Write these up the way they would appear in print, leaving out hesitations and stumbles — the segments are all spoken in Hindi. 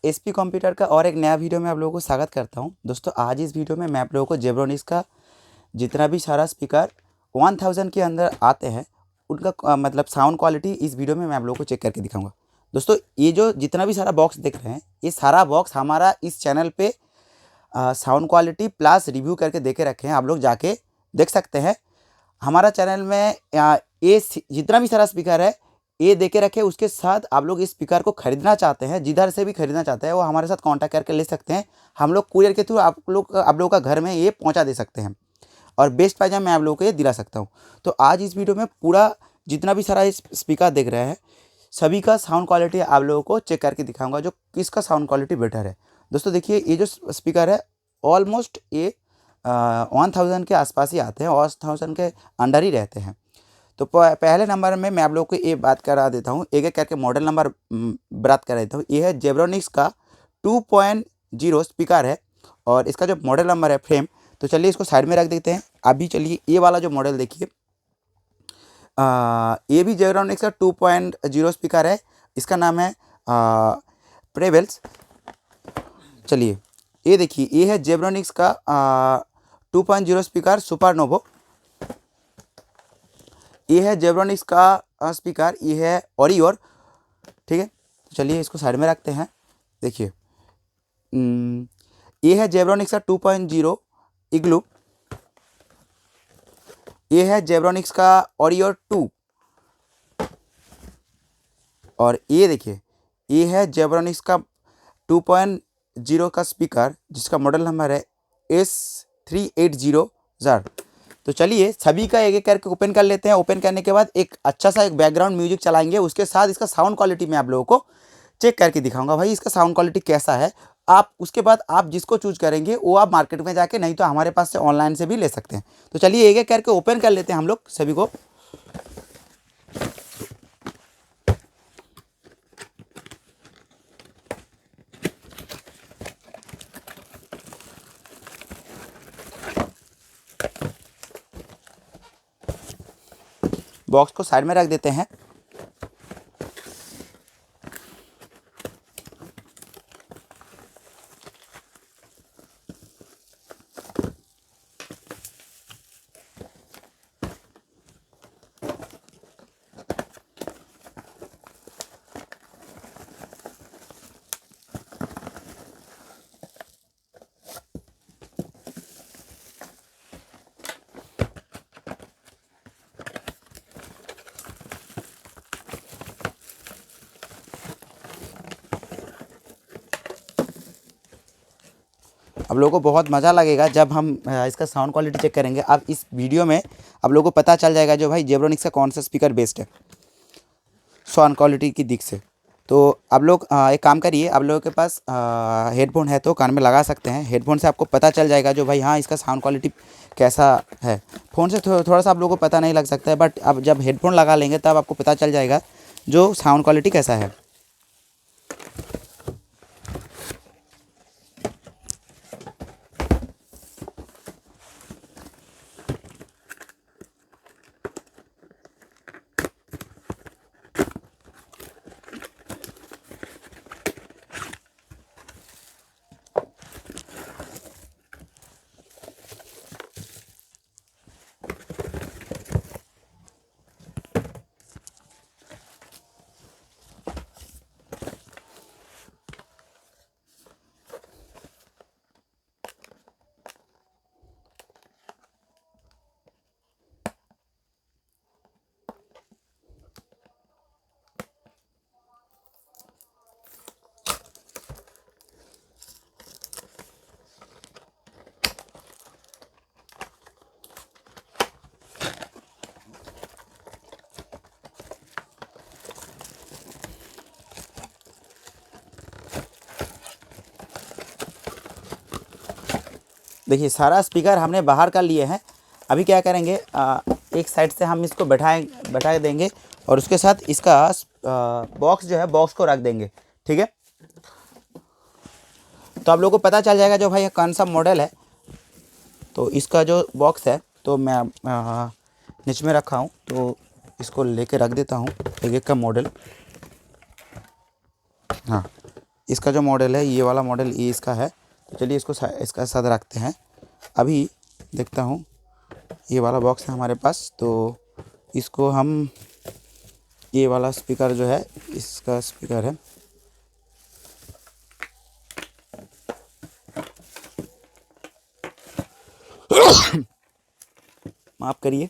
एसपी कंप्यूटर का और एक नया वीडियो में आप लोगों को स्वागत करता हूं। दोस्तों आज इस वीडियो में मैं आप लोगों को जेब्रोनिक्स का जितना भी सारा स्पीकर 1000 के अंदर आते हैं उनका मतलब साउंड क्वालिटी इस वीडियो में मैं आप लोगों को चेक करके दिखाऊंगा। दोस्तों ये जो जितना भी सारा बॉक्स देख रहे हैं ये सारा बॉक्स हमारा इस चैनल पे साउंड क्वालिटी प्लस रिव्यू करके दे के रखे हैं, आप लोग जाके देख सकते हैं। हमारा चैनल में ये जितना भी सारा स्पीकर है ये दे के रखे। उसके साथ आप लोग इस स्पीकर को खरीदना चाहते हैं, जिधर से भी खरीदना चाहते हैं वो हमारे साथ कांटेक्ट करके ले सकते हैं। हम लोग कुरियर के थ्रू आप लोगों का घर में ये पहुंचा दे सकते हैं और बेस्ट प्राइस में मैं आप लोगों को ये दिला सकता हूं। तो आज इस वीडियो में पूरा जितना भी सारा इस स्पीकर देख रहे हैं सभी का साउंड क्वालिटी आप लोगों को चेक करके दिखाऊंगा, जो किसका साउंड क्वालिटी बेटर है। दोस्तों देखिए ये जो स्पीकर है ऑलमोस्ट ये 1000 के आसपास ही आते हैं और 1000 के अंडर ही रहते हैं। तो पहले नंबर में मैं आप लोगों को ये बात करा देता हूँ, एक एक करके मॉडल नंबर बात करा देता हूँ। ये है जेब्रोनिक्स का 2.0 स्पीकर है और इसका जो मॉडल नंबर है फ्रेम। तो चलिए इसको साइड में रख देते हैं। अभी चलिए ये वाला जो मॉडल देखिए, ये भी जेब्रोनिक्स का 2.0 स्पीकर है। इसका नाम है प्रेवेल्स। चलिए ये देखिए ये है जेब्रोनिक्स का 2.0 स्पीकर सुपरनोवो। ये है जेब्रोनिक्स का स्पीकर, ये है ओरियोर। ठीक है, तो चलिए इसको साइड में रखते हैं। देखिए ये है जेब्रोनिक्स का 2.0 इग्लू। ये है जेब्रोनिक्स का ओरियोर 2 और ये देखिए ये है जेब्रोनिक्स का 2.0 का स्पीकर जिसका मॉडल नंबर है S380Z। तो चलिए सभी का एक एक करके ओपन कर लेते हैं। ओपन करने के बाद एक अच्छा सा एक बैकग्राउंड म्यूजिक चलाएंगे, उसके साथ इसका साउंड क्वालिटी मैं आप लोगों को चेक करके दिखाऊंगा भाई इसका साउंड क्वालिटी कैसा है। आप उसके बाद आप जिसको चूज करेंगे वो आप मार्केट में जाके, नहीं तो हमारे पास से ऑनलाइन से भी ले सकते हैं। तो चलिए एक एक करके ओपन कर लेते हैं हम लोग सभी को। बॉक्स को साइड में रख देते हैं। आप लोगों को बहुत मज़ा लगेगा जब हम इसका साउंड क्वालिटी चेक करेंगे। अब इस वीडियो में आप लोगों को पता चल जाएगा जो भाई जेब्रोनिक्स का कौन सा स्पीकर बेस्ट है साउंड क्वालिटी की दिख से। तो आप लोग एक काम करिए, आप लोगों के पास हेडफोन है तो कान में लगा सकते हैं। हेडफोन से आपको पता चल जाएगा जो भाई हाँ इसका साउंड क्वालिटी कैसा है। फ़ोन से थोड़ा सा आप लोगों को पता नहीं लग सकता है, बट अब जब हेडफोन लगा लेंगे तब आपको पता चल जाएगा जो साउंड क्वालिटी कैसा है। देखिए सारा स्पीकर हमने बाहर कर लिए हैं। अभी क्या करेंगे, एक साइड से हम इसको बैठा देंगे और उसके साथ इसका बॉक्स जो है बॉक्स को रख देंगे। ठीक है, तो आप लोगों को पता चल जाएगा जो भाई कौन सा मॉडल है। तो इसका जो बॉक्स है तो मैं नीचे में रखा हूँ, तो इसको लेके रख देता हूँ एक एक का मॉडल। हाँ इसका जो मॉडल है ये वाला मॉडल ये इसका है। तो चलिए इसको इसका साथ रखते हैं। अभी देखता हूँ, ये वाला बॉक्स है हमारे पास, तो इसको हम, ये वाला स्पीकर जो है इसका स्पीकर है। माफ़ करिए।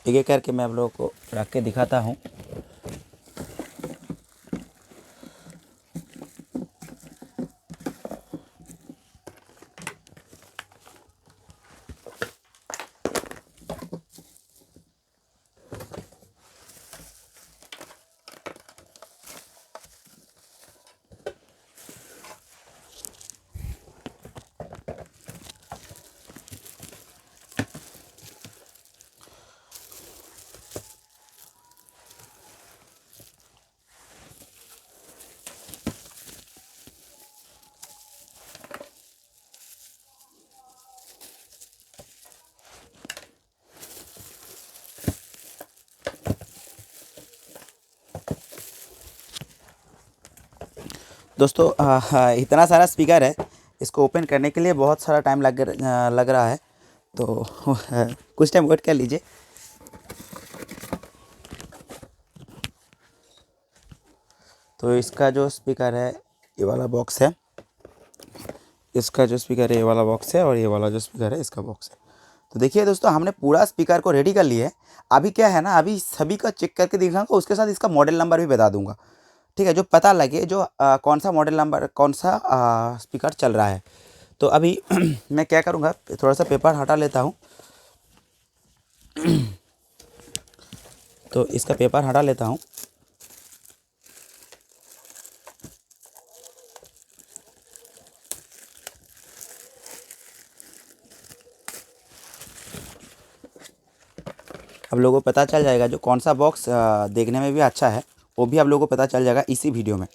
एक एक करके मैं आप लोगों को रख के दिखाता हूँ। दोस्तों इतना सारा स्पीकर है, इसको ओपन करने के लिए बहुत सारा टाइम लग रहा है, तो कुछ टाइम वेट कर लीजिए। तो इसका जो स्पीकर है ये वाला बॉक्स है, इसका जो स्पीकर है ये वाला बॉक्स है, और ये वाला जो स्पीकर है इसका बॉक्स है। तो देखिए दोस्तों, हमने पूरा स्पीकर को रेडी कर लिया है। अभी क्या है ना, अभी सभी का चेक करके दिखाऊंगा, उसके साथ इसका मॉडल नंबर भी बता दूंगा, ठीक है, जो पता लगे जो कौन सा मॉडल नंबर, कौन सा स्पीकर चल रहा है। तो अभी मैं क्या करूँगा, थोड़ा सा पेपर हटा लेता हूँ। तो इसका पेपर हटा लेता हूँ। आप लोगों को पता चल जाएगा जो कौन सा बॉक्स देखने में भी अच्छा है, वो भी आप लोगों को पता चल जाएगा इसी वीडियो में।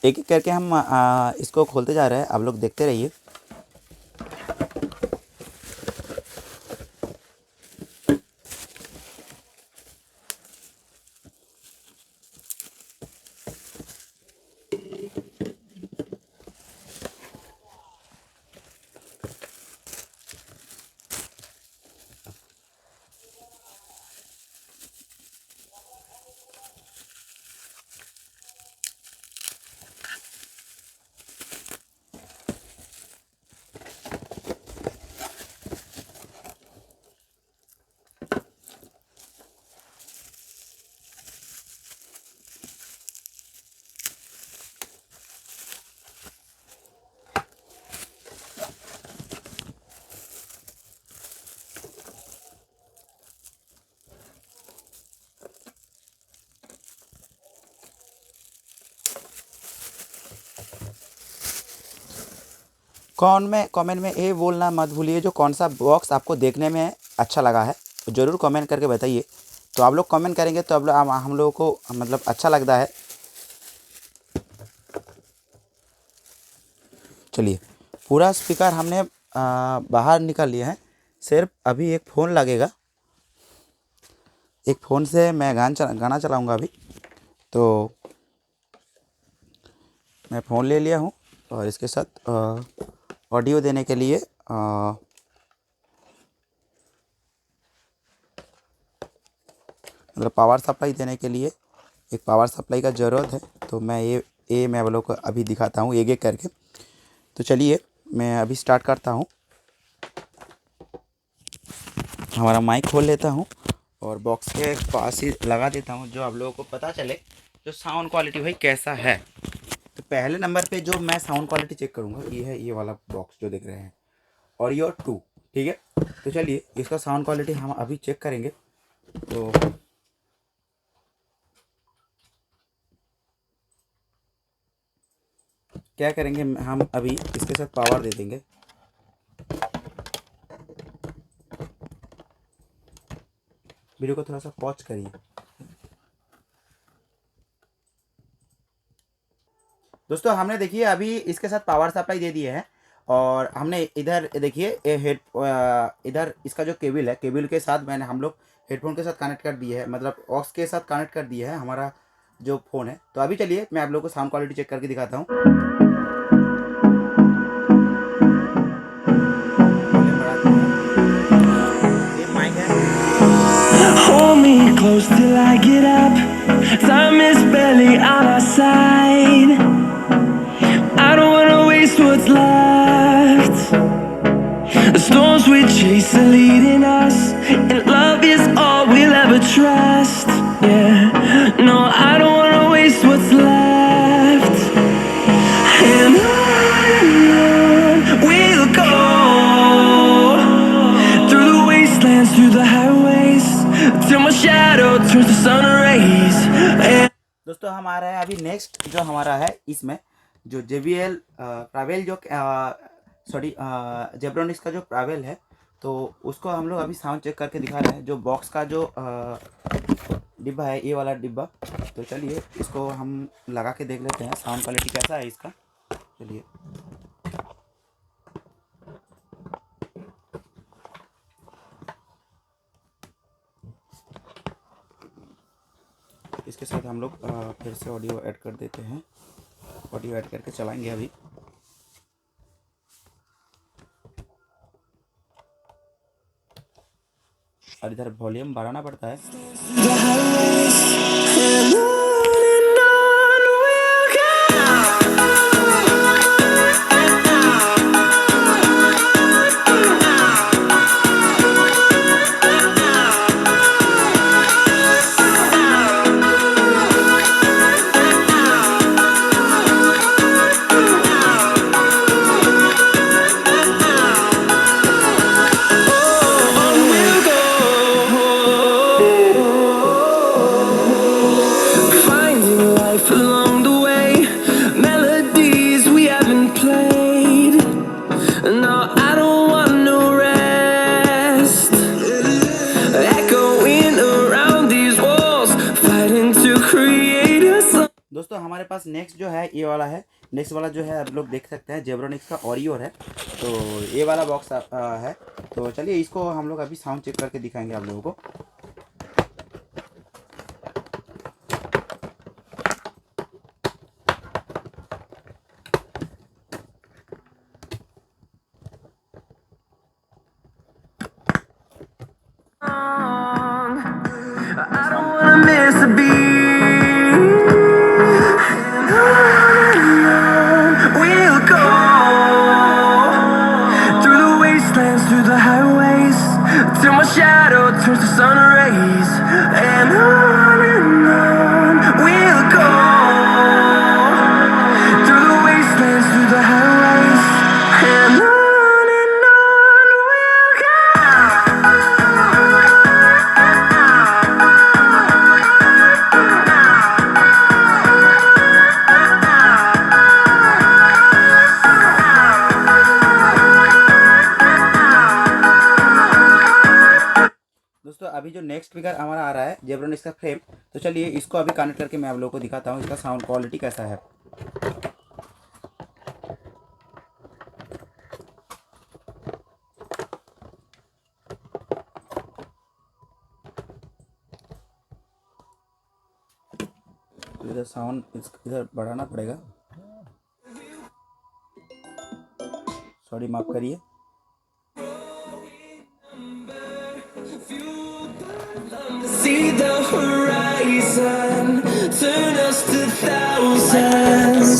एक एक करके हम इसको खोलते जा रहे हैं, आप लोग देखते रहिए। कमेंट में ये बोलना मत भूलिए जो कौन सा बॉक्स आपको देखने में अच्छा लगा है, तो ज़रूर कमेंट करके बताइए। तो आप लोग कमेंट करेंगे तो हम लोगों को मतलब अच्छा लगता है। चलिए, पूरा स्पीकर हमने बाहर निकाल लिया है। सिर्फ अभी एक फ़ोन लगेगा, एक फ़ोन से मैं गाना चलाऊँगा अभी। तो मैं फ़ोन ले लिया हूँ, और इसके साथ ऑडियो देने के लिए मतलब पावर सप्लाई देने के लिए एक पावर सप्लाई का ज़रूरत है। तो मैं आप लोग को अभी दिखाता हूँ एक एक करके। तो चलिए मैं अभी स्टार्ट करता हूँ। हमारा माइक खोल लेता हूँ और बॉक्स के पास ही लगा देता हूँ, जो आप लोगों को पता चले जो साउंड क्वालिटी भाई कैसा है। तो पहले नंबर पे जो मैं साउंड क्वालिटी चेक करूँगा ये है, ये वाला बॉक्स जो दिख रहे हैं, ऑडियो 2, ठीक है। तो चलिए इसका साउंड क्वालिटी हम अभी चेक करेंगे। तो क्या करेंगे, हम अभी इसके साथ पावर दे देंगे। वीडियो को थोड़ा सा पॉज करिए। दोस्तों हमने देखिए अभी इसके साथ पावर सप्लाई दे दिए है, और हमने इधर देखिए इधर इसका जो केबल है, केबल के साथ मैंने हम लोग हेडफोन के साथ कनेक्ट कर दिए है, मतलब ऑक्स के साथ कनेक्ट कर दिया है हमारा जो फ़ोन है। तो अभी चलिए मैं आप लोगों को साउंड क्वालिटी चेक करके दिखाता हूँ। ये माइक है। Hold me close till I get up. Time is barely on our side. I don't wanna waste what's left. The storms we chase are leading us, and love is all we'll ever trust. Yeah, no, I don't wanna waste what's left. And on we'll go, through the wastelands, through the highways, till my shadow turns to sun rays. दोस्तों हम आ रहे हैं अभी नेक्स्ट जो हमारा है, इसमें जो JBL ट्रैवल जो सॉरी जेब्रोनिक्स का जो ट्रैवल है, तो उसको हम लोग अभी साउंड चेक करके दिखा रहे हैं। जो बॉक्स का जो डिब्बा है, ये वाला डिब्बा। तो चलिए इसको हम लगा के देख लेते हैं साउंड क्वालिटी कैसा है इसका। चलिए इसके साथ हम लोग फिर से ऑडियो ऐड कर देते हैं। ऑडियो ऐड करके चलाएंगे अभी। और इधर वॉल्यूम बढ़ाना पड़ता है। Along the way, melodies we haven't played. No, I don't want no rest. Echoing around these walls, fighting to create a song. दोस्तों हमारे पास नेक्स्ट जो है ये वाला है। नेक्स्ट वाला जो है आप लोग देख सकते हैं जेब्रोनिक्स का ऑडियो है। तो ये वाला बॉक्स है। तो चलिए इसको हम लोग अभी साउंड चेक करके दिखाएंगे आप लोगों को। I don't wanna miss a beat. We'll go through the wastelands, through the highways, till my shadow turns to sun rays. And on we'll go through the wastelands, through the highways, and on we'll go. दोस्तों अभी जो नेक्स्ट स्पीकर हमारा आ रहा है जेब्रोनिक्स का फ्रेम। तो चलिए इसको अभी कनेक्ट करके मैं आप लोगों को दिखाता हूँ इसका साउंड क्वालिटी कैसा है। तो इधर साउंड इधर बढ़ाना पड़ेगा, सॉरी माफ़ करिए। See the horizon, turn us to thousands,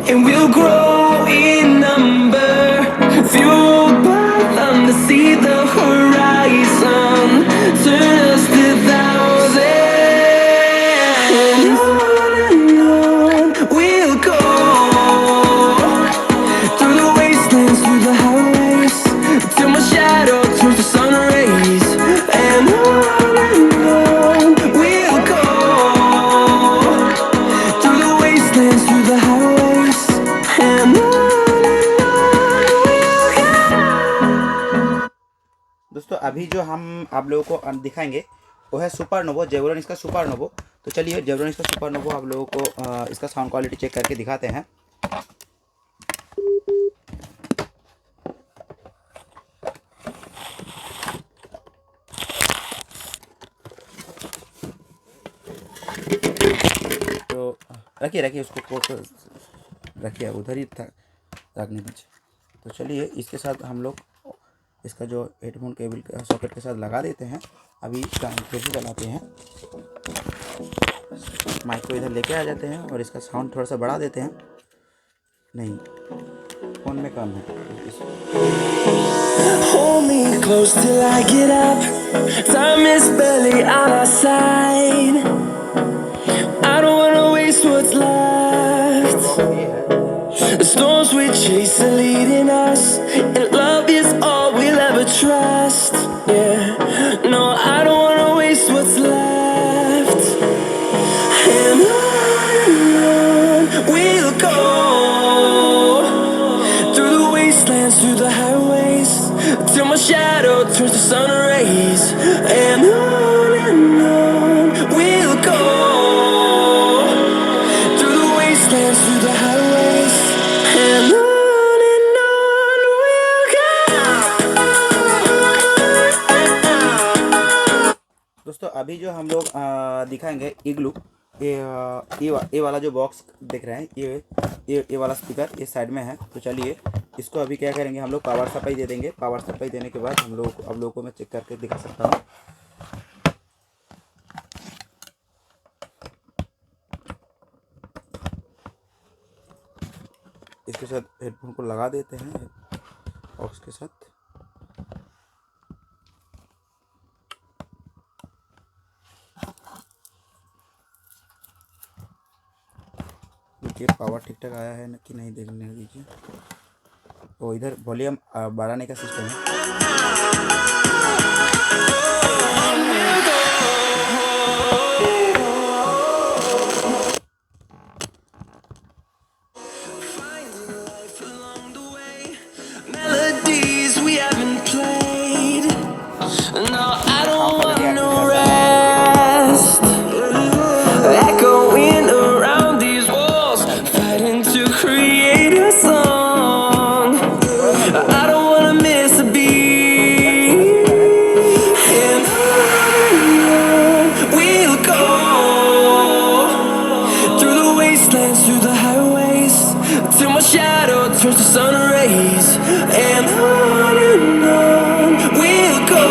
and we'll grow in number, fueled by them to see the horizon, turn us to thousands. अभी जो हम आप लोगों को दिखाएंगे वो है सुपरनोवो, जेब्रोनिक्स का सुपरनोवो। तो चलिए जेब्रोनिक्स का सुपरनोवो आप लोगों को इसका साउंड क्वालिटी चेक करके दिखाते हैं। तो रखिए रखिए उसको रखिए, उधर ही था, रखने दीजिए। तो चलिए इसके साथ हम लोग इसका जो हेडफोन केबल का सॉकेट के साथ लगा देते हैं। अभी इसका फिर से चलाते हैं, माइक को इधर लेके आ जाते हैं और इसका साउंड थोड़ा सा बढ़ा देते हैं। नहीं, फ़ोन में कम है। Hold me close till I get up. Time is barely on our side. I don't wanna waste what's left. The storms we chase are leading us, and love is all we'll ever trust. Yeah, no, I don't wanna waste what's left. And on we'll go, through the wastelands, through the highways, till my shadow turns to sun rays. And on we'll go, through the wastelands, through the highways, and on we'll go. दोस्तों अभी जो हम लोग दिखाएंगे इग्लू, ये वाला जो बॉक्स दिख रहा है, ये वाला स्पीकर ये साइड में है। तो चलिए इसको अभी क्या करेंगे, हम लोग पावर सप्लाई दे देंगे। पावर सप्लाई देने के बाद हम लोगों को मैं चेक करके दिखा सकता हूँ। इसके साथ हेडफोन को लगा देते हैं बॉक्स के साथ। देखिए पावर ठीक ठाक आया है कि नहीं, देखने दीजिए। तो इधर वॉल्यूम बढ़ाने का सिस्टम है। Melodies we haven't played. No, I don't want no rest. Echoing around these walls, fighting to create a song. I don't wanna miss a beat. And on we'll go, through the wastelands, through the highways, till my shadow turns to sun rays. And on we'll go,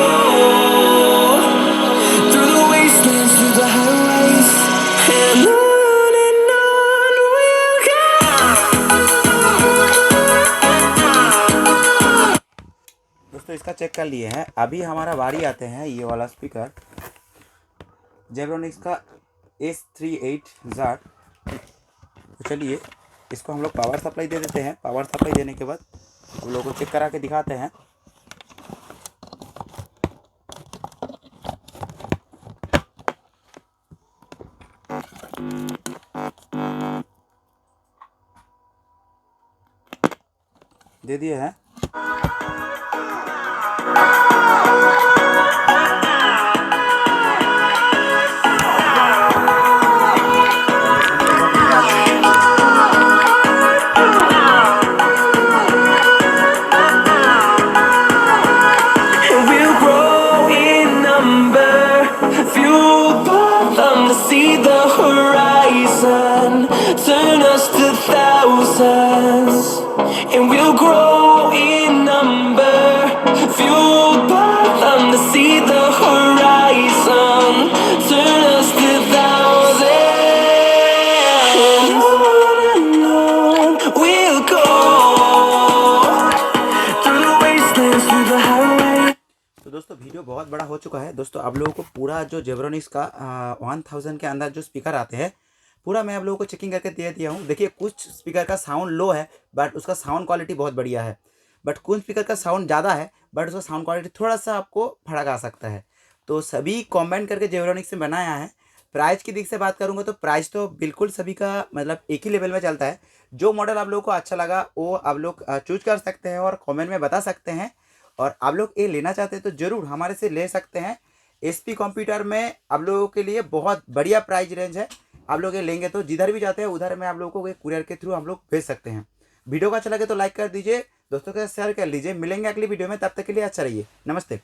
through the wastelands, through the highways, and on we'll go. दोस्तों इसका चेक कर लिए हैं। अभी हमारा बारी आते हैं ये वाला स्पीकर जेब्रोनिक्स का S38 तो चलिए इसको हम लोग पावर सप्लाई दे देते हैं। पावर सप्लाई देने के बाद हम लोगों को चेक करा के दिखाते हैं। दे दिए हैं। And we'll grow in number, fueled by them to see the horizon, turn us to thousands. And we'll grow in number, fueled by them to see the horizon, turn us to thousands. And on we'll go, through the wastelands, through the highways. तो दोस्तों वीडियो बहुत बड़ा हो चुका है। दोस्तों आप लोगों को पूरा जो जेब्रोनिक्स का 1000 के अंदर जो स्पीकर आते हैं पूरा मैं आप लोगों को चेकिंग करके दे दिया हूँ। देखिए कुछ स्पीकर का साउंड लो है बट उसका साउंड क्वालिटी बहुत बढ़िया है, बट कुछ स्पीकर का साउंड ज़्यादा है बट उसका साउंड क्वालिटी थोड़ा सा आपको फर्क आ सकता है। तो सभी कमेंट करके जेब्रोनिक्स से बनाया है। प्राइस की दिख से बात करूँगा तो प्राइस तो बिल्कुल सभी का मतलब एक ही लेवल में चलता है। जो मॉडल आप लोगों को अच्छा लगा वो आप लोग चूज कर सकते हैं और कमेंट में बता सकते हैं। और आप लोग ये लेना चाहते हैं तो ज़रूर हमारे से ले सकते हैं। एसपी कंप्यूटर में आप लोगों के लिए बहुत बढ़िया प्राइस रेंज है। आप लोग ये लेंगे तो जिधर भी जाते हैं उधर में आप लोगों को कुरियर के थ्रू हम लोग भेज सकते हैं। वीडियो का अच्छा लगे तो लाइक कर दीजिए, दोस्तों के साथ शेयर कर लीजिए। मिलेंगे अगली वीडियो में, तब तक के लिए अच्छा रहिए, नमस्ते।